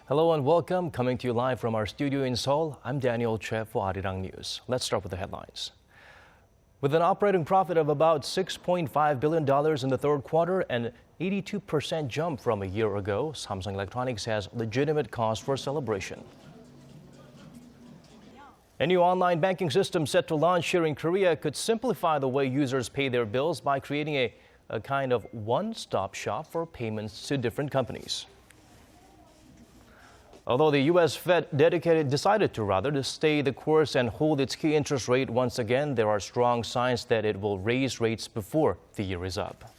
Hello and welcome. Coming to you live from our studio in Seoul, I'm Daniel Che for Arirang News. Let's start with the headlines. With an operating profit of about $6.5 billion in the third quarter and 82% jump from a year ago, Samsung Electronics has legitimate cause for celebration. A new online banking system set to launch here in Korea could simplify the way users pay their bills by creating a kind of one-stop shop for payments to different companies. Although the U.S. Fed decided to stay the course and hold its key interest rate once again, there are strong signs that it will raise rates before the year is up.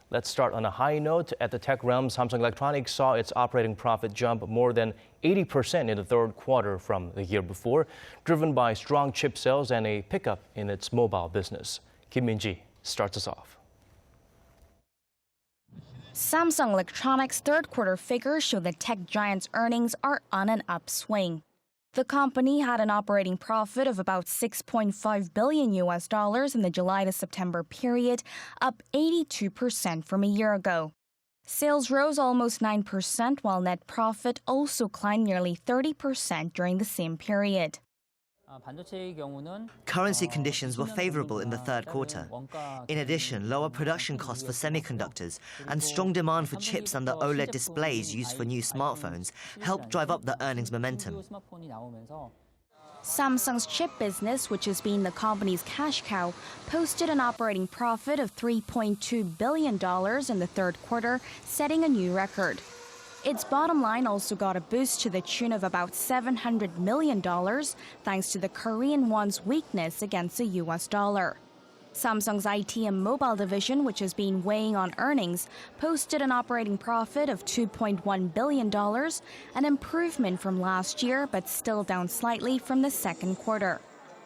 Let's start on a high note. At the tech realm, Samsung Electronics saw its operating profit jump more than 80% in the third quarter from the year before, driven by strong chip sales and a pickup in its mobile business. Kim Min-ji starts us off. Samsung Electronics' third-quarter figures show the tech giant's earnings are on an upswing. The company had an operating profit of about $6.5 billion in the July to September period, up 82% from a year ago. Sales rose almost 9%, while net profit also climbed nearly 30% during the same period. Currency conditions were favorable in the third quarter. In addition, lower production costs for semiconductors and strong demand for chips and the OLED displays used for new smartphones helped drive up the earnings momentum. Samsung's chip business, which has been the company's cash cow, posted an operating profit of $3.2 billion in the third quarter, setting a new record. Its bottom line also got a boost to the tune of about $700 million, thanks to the Korean won's weakness against the US dollar. Samsung's IT and mobile division, which has been weighing on earnings, posted an operating profit of $2.1 billion, an improvement from last year, but still down slightly from the second quarter.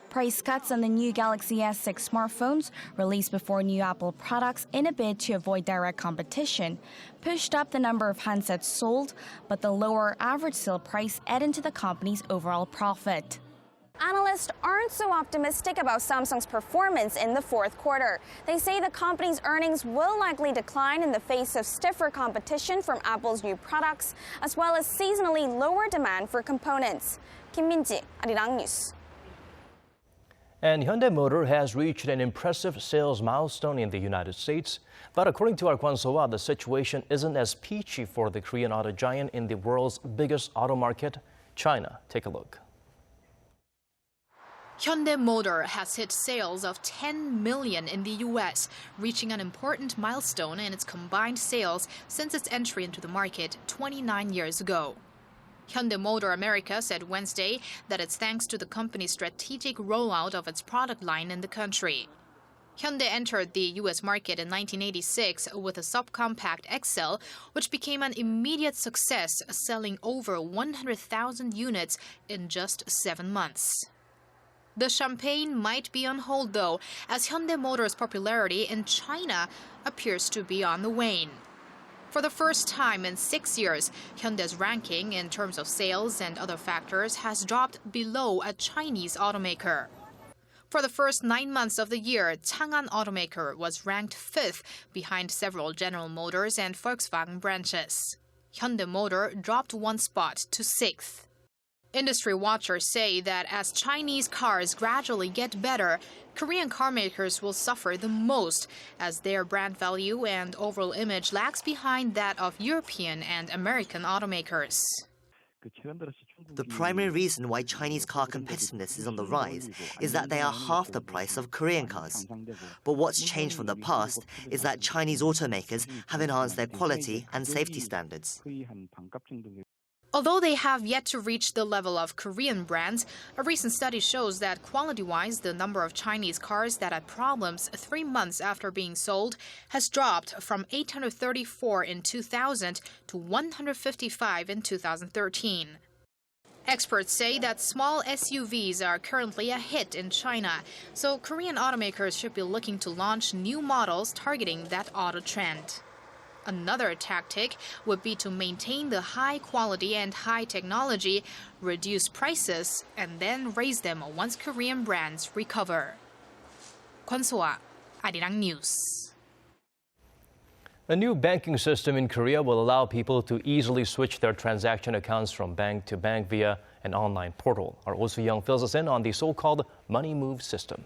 Price cuts on the new Galaxy S6 smartphones, released before new Apple products in a bid to avoid direct competition, pushed up the number of handsets sold, but the lower average sale price ate into the company's overall profit. Analysts aren't so optimistic about Samsung's performance in the fourth quarter. They say the company's earnings will likely decline in the face of stiffer competition from Apple's new products, as well as seasonally lower demand for components. Kim Min-ji, Arirang News. And Hyundai Motor has reached an impressive sales milestone in the United States. But according to our Kwon So-ah, the situation isn't as peachy for the Korean auto giant in the world's biggest auto market, China. Take a look. Hyundai Motor has hit sales of 10 million in the U.S., reaching an important milestone in its combined sales since its entry into the market 29 years ago. Hyundai Motor America said Wednesday that it's thanks to the company's strategic rollout of its product line in the country. Hyundai entered the U.S. market in 1986 with a subcompact XL, which became an immediate success, selling over 100,000 units in just 7 months. The champagne might be on hold, though, as Hyundai Motor's popularity in China appears to be on the wane. For the first time in 6 years, Hyundai's ranking in terms of sales and other factors has dropped below a Chinese automaker. For the first 9 months of the year, Chang'an Automaker was ranked 5th behind several General Motors and Volkswagen branches. Hyundai Motor dropped 1 spot to 6th. Industry watchers say that as Chinese cars gradually get better, Korean carmakers will suffer the most as their brand value and overall image lags behind that of European and American automakers. The primary reason why Chinese car competitiveness is on the rise is that they are half the price of Korean cars. But what's changed from the past is that Chinese automakers have enhanced their quality and safety standards. Although they have yet to reach the level of Korean brands, a recent study shows that quality-wise, the number of Chinese cars that had problems 3 months after being sold has dropped from 834 in 2000 to 155 in 2013. Experts say that small SUVs are currently a hit in China, so Korean automakers should be looking to launch new models targeting that auto trend. Another tactic would be to maintain the high quality and high technology, reduce prices, and then raise them once Korean brands recover. Kwon So-ah, Arirang News. A new banking system in Korea will allow people to easily switch their transaction accounts from bank to bank via an online portal. Our Oh Soo-young fills us in on the so-called money move system.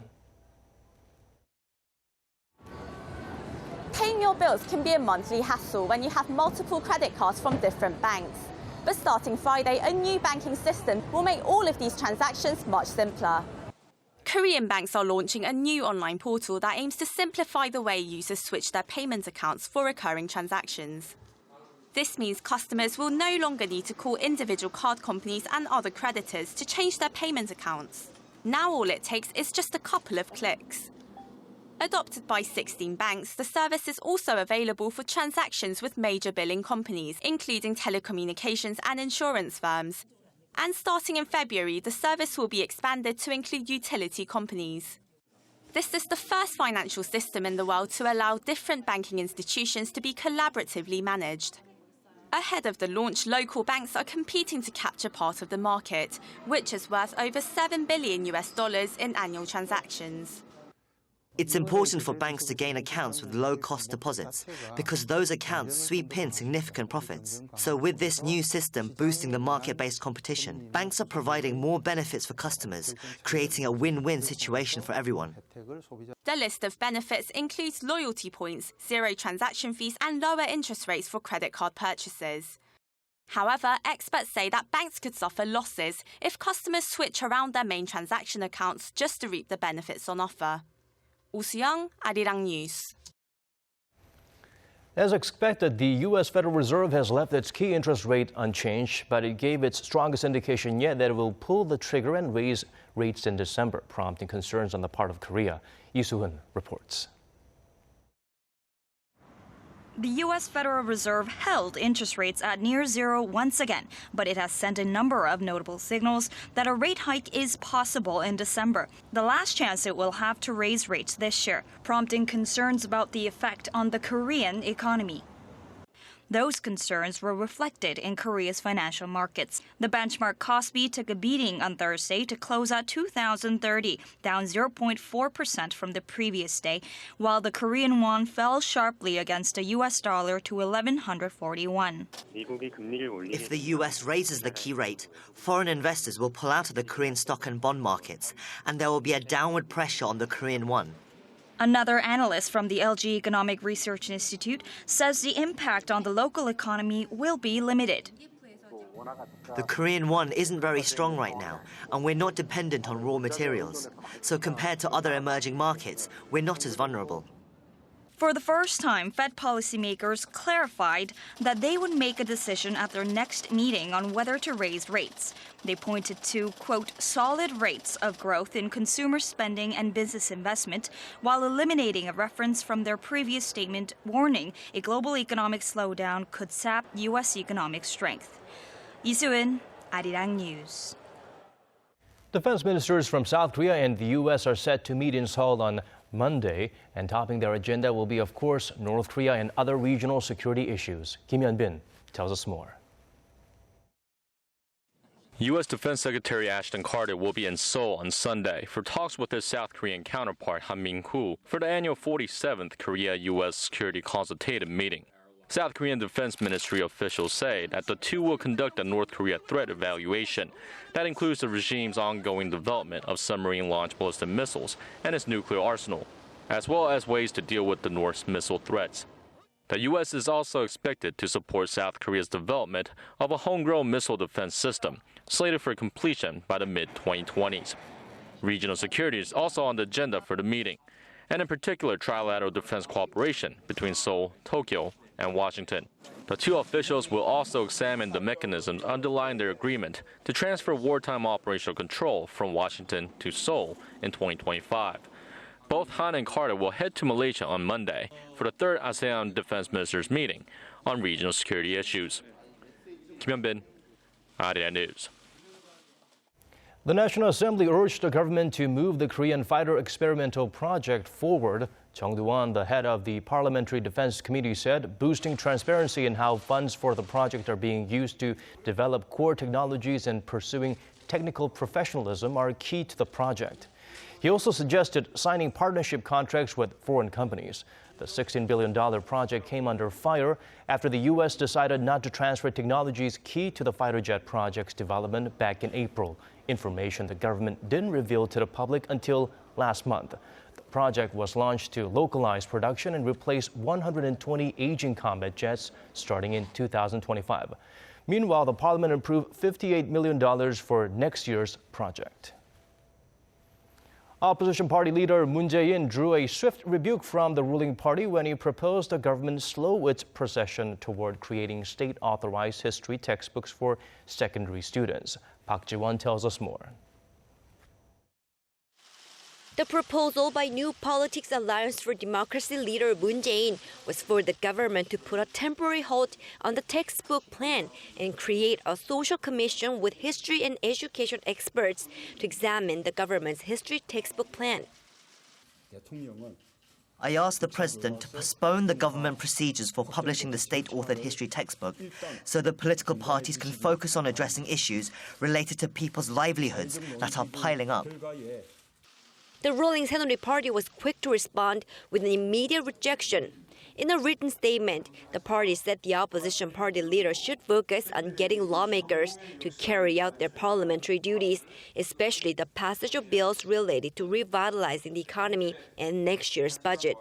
Paying your bills can be a monthly hassle when you have multiple credit cards from different banks. But starting Friday, a new banking system will make all of these transactions much simpler. Korean banks are launching a new online portal that aims to simplify the way users switch their payment accounts for recurring transactions. This means customers will no longer need to call individual card companies and other creditors to change their payment accounts. Now all it takes is just a couple of clicks. Adopted by 16 banks, the service is also available for transactions with major billing companies, including telecommunications and insurance firms. And starting in February, the service will be expanded to include utility companies. This is the first financial system in the world to allow different banking institutions to be collaboratively managed. Ahead of the launch, local banks are competing to capture part of the market, which is worth over $7 billion in annual transactions. It's important for banks to gain accounts with low-cost deposits because those accounts sweep in significant profits. So with this new system boosting the market-based competition, banks are providing more benefits for customers, creating a win-win situation for everyone. The list of benefits includes loyalty points, zero transaction fees, and lower interest rates for credit card purchases. However, experts say that banks could suffer losses if customers switch around their main transaction accounts just to reap the benefits on offer. Oh Soo-young, Arirang News. As expected, the U.S. Federal Reserve has left its key interest rate unchanged, but it gave its strongest indication yet that it will pull the trigger and raise rates in December, prompting concerns on the part of Korea. Lee Soo-hun reports. The U.S. Federal Reserve held interest rates at near zero once again, but it has sent a number of notable signals that a rate hike is possible in December, the last chance it will have to raise rates this year, prompting concerns about the effect on the Korean economy. Those concerns were reflected in Korea's financial markets. The benchmark Kospi took a beating on Thursday to close at 2,030, down 0.4% from the previous day, while the Korean won fell sharply against the U.S. dollar to 1,141. If the U.S. raises the key rate, foreign investors will pull out of the Korean stock and bond markets, and there will be a downward pressure on the Korean won. Another analyst from the LG Economic Research Institute says the impact on the local economy will be limited. The Korean won isn't very strong right now, and we're not dependent on raw materials. So compared to other emerging markets, we're not as vulnerable. For the first time, Fed policymakers clarified that they would make a decision at their next meeting on whether to raise rates. They pointed to, quote, solid rates of growth in consumer spending and business investment, while eliminating a reference from their previous statement warning a global economic slowdown could sap U.S. economic strength. Lee Soo-hun, Arirang News. Defense ministers from South Korea and the U.S. are set to meet in Seoul on Monday, and topping their agenda will be, of course, North Korea and other regional security issues. Kim Hyun-bin tells us more. U.S. Defense Secretary Ashton Carter will be in Seoul on Sunday for talks with his South Korean counterpart Han Min-woo for the annual 47th Korea-U.S. Security Consultative Meeting. South Korean Defense Ministry officials say that the two will conduct a North Korea threat evaluation. That includes the regime's ongoing development of submarine-launched ballistic missiles and its nuclear arsenal, as well as ways to deal with the North's missile threats. The U.S. is also expected to support South Korea's development of a homegrown missile defense system, slated for completion by the mid-2020s. Regional security is also on the agenda for the meeting, and in particular trilateral defense cooperation between Seoul, Tokyo, and Washington. The two officials will also examine the mechanisms underlying their agreement to transfer wartime operational control from Washington to Seoul in 2025. Both Han and Carter will head to Malaysia on Monday for the third ASEAN Defense Ministers meeting on regional security issues. Kim Hyun-bin, Arirang News. The National Assembly urged the government to move the Korean fighter experimental project forward. Chung Do-won, the head of the Parliamentary Defense Committee, said boosting transparency in how funds for the project are being used to develop core technologies and pursuing technical professionalism are key to the project. He also suggested signing partnership contracts with foreign companies. The $16 billion project came under fire after the U.S. decided not to transfer technologies key to the fighter jet project's development back in April, information the government didn't reveal to the public until last month. The project was launched to localize production and replace 120 aging combat jets starting in 2025. Meanwhile, the parliament approved $58 million for next year's project. Opposition party leader Moon Jae-in drew a swift rebuke from the ruling party when he proposed the government slow its procession toward creating state-authorized history textbooks for secondary students. Park Ji-won tells us more. The proposal by New Politics Alliance for Democracy leader Moon Jae-in was for the government to put a temporary halt on the textbook plan and create a social commission with history and education experts to examine the government's history textbook plan. I asked the president to postpone the government procedures for publishing the state-authored history textbook so the political parties can focus on addressing issues related to people's livelihoods that are piling up. The ruling Saenuri Party was quick to respond with an immediate rejection. In a written statement, the party said the opposition party leader should focus on getting lawmakers to carry out their parliamentary duties, especially the passage of bills related to revitalizing the economy and next year's budget.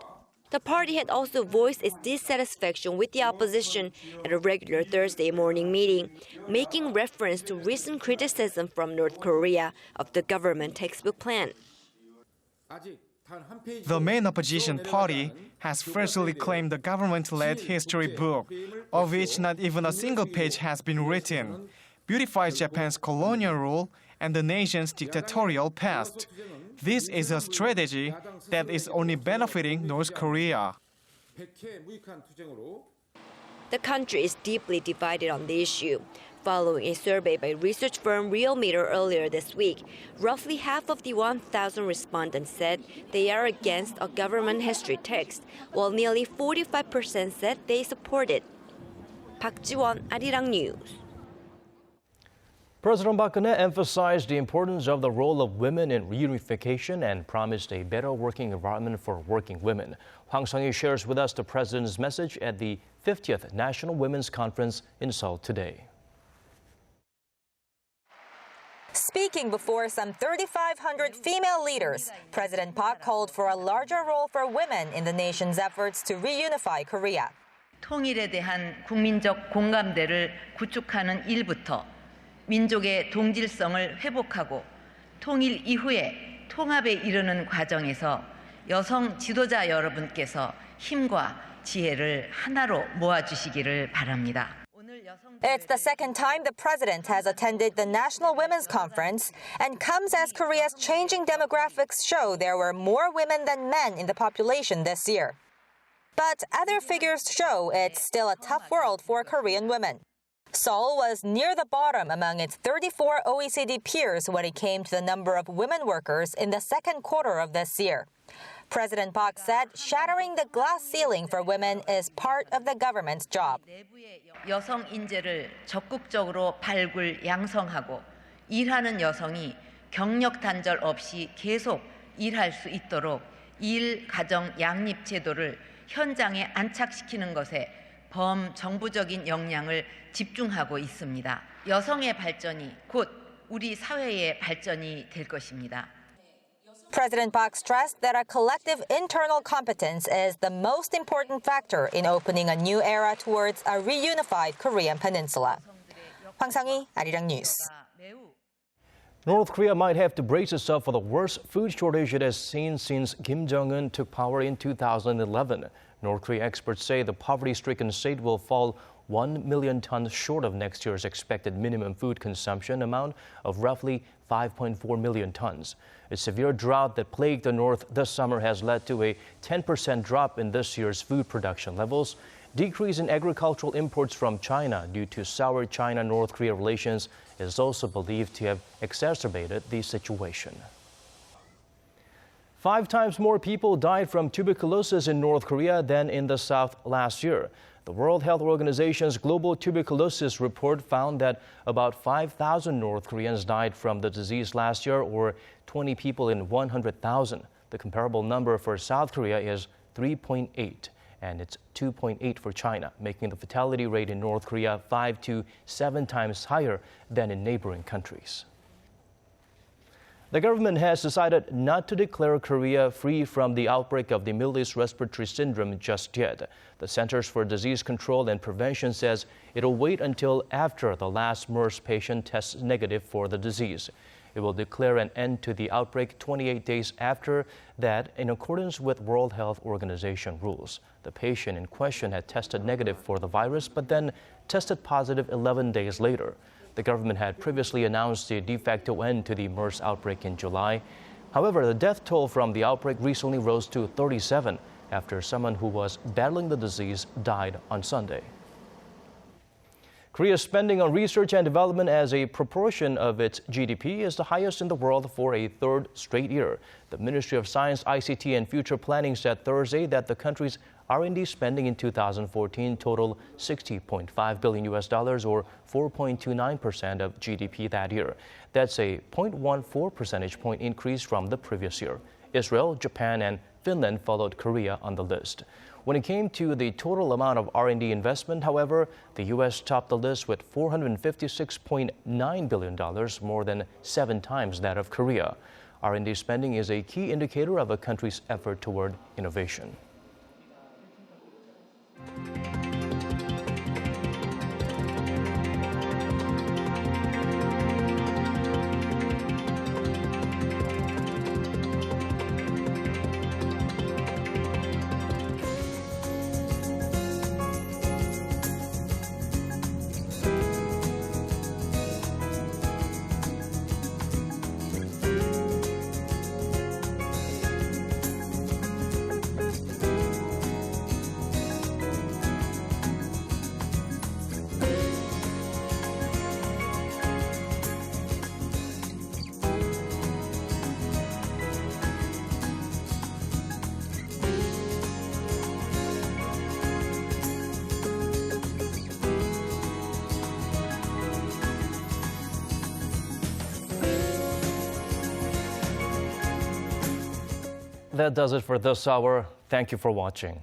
The party had also voiced its dissatisfaction with the opposition at a regular Thursday morning meeting, making reference to recent criticism from North Korea of the government textbook plan. The main opposition party has falsely claimed the government-led history book, of which not even a single page has been written, beautifies Japan's colonial rule and the nation's dictatorial past. This is a strategy that is only benefiting North Korea. The country is deeply divided on the issue. Following a survey by research firm Realmeter earlier this week, roughly half of the 1,000 respondents said they are against a government history text, while nearly 45% said they support it. Park Ji-won, Arirang News. President Park Geun-hye emphasized the importance of the role of women in reunification and promised a better working environment for working women. Hwang Sung-hee shares with us the president's message at the 50th National Women's Conference in Seoul today. Speaking before some 3,500 female leaders, President Park called for a larger role for women in the nation's efforts to reunify Korea. 통일에 대한 국민적 공감대를 구축하는 일부터 민족의 동질성을 회복하고 통일 이후에 통합에 이르는 과정에서 여성 지도자 여러분께서 힘과 지혜를 하나로 모아주시기를 바랍니다. It's the second time the president has attended the National Women's Conference and comes as Korea's changing demographics show there were more women than men in the population this year. But other figures show it's still a tough world for Korean women. Seoul was near the bottom among its 34 OECD peers when it came to the number of women workers in the second quarter of this year. President Park said shattering the glass ceiling for women is part of the government's job. 여성 인재를 적극적으로 발굴 양성하고 일하는 여성이 경력 단절 없이 계속 일할 수 있도록 일 가정 양립 제도를 현장에 안착시키는 것에 범정부적인 역량을 집중하고 있습니다. 여성의 발전이 곧 우리 사회의 발전이 될 것입니다. President Park stressed that a collective internal competence is the most important factor in opening a new era towards a reunified Korean peninsula. Hwang Sung-hee, Arirang News. North Korea might have to brace itself for the worst food shortage it has seen since Kim Jong-un took power in 2011. North Korea experts say the poverty-stricken state will fall 1 million tons short of next year's expected minimum food consumption amount of roughly 5.4 million tons. A severe drought that plagued the north this summer has led to a 10% drop in this year's food production levels. Decrease in agricultural imports from China due to sour China-North Korea relations is also believed to have exacerbated the situation. 5 times more people died from tuberculosis in North Korea than in the South last year. The World Health Organization's Global Tuberculosis Report found that about 5,000 North Koreans died from the disease last year, or 20 people in 100,000. The comparable number for South Korea is 3.8, and it's 2.8 for China, making the fatality rate in North Korea 5 to 7 times higher than in neighboring countries. The government has decided not to declare Korea free from the outbreak of the Middle East respiratory syndrome just yet. The Centers for Disease Control and Prevention says it'll wait until after the last MERS patient tests negative for the disease. It will declare an end to the outbreak 28 days after that, in accordance with World Health Organization rules. The patient in question had tested negative for the virus, but then tested positive 11 days later. The government had previously announced a de facto end to the MERS outbreak in July. However, the death toll from the outbreak recently rose to 37 after someone who was battling the disease died on Sunday. Korea's spending on research and development as a proportion of its GDP is the highest in the world for a third straight year. The Ministry of Science, ICT and Future Planning said Thursday that the country's R&D spending in 2014 totaled $60.5 billion or 4.29% of GDP that year. That's a 0.14 percentage point increase from the previous year. Israel, Japan, and Finland followed Korea on the list. When it came to the total amount of R&D investment, however, the U.S. topped the list with $456.9 billion, more than 7 times that of Korea. R&D spending is a key indicator of a country's effort toward innovation. That does it for this hour. Thank you for watching.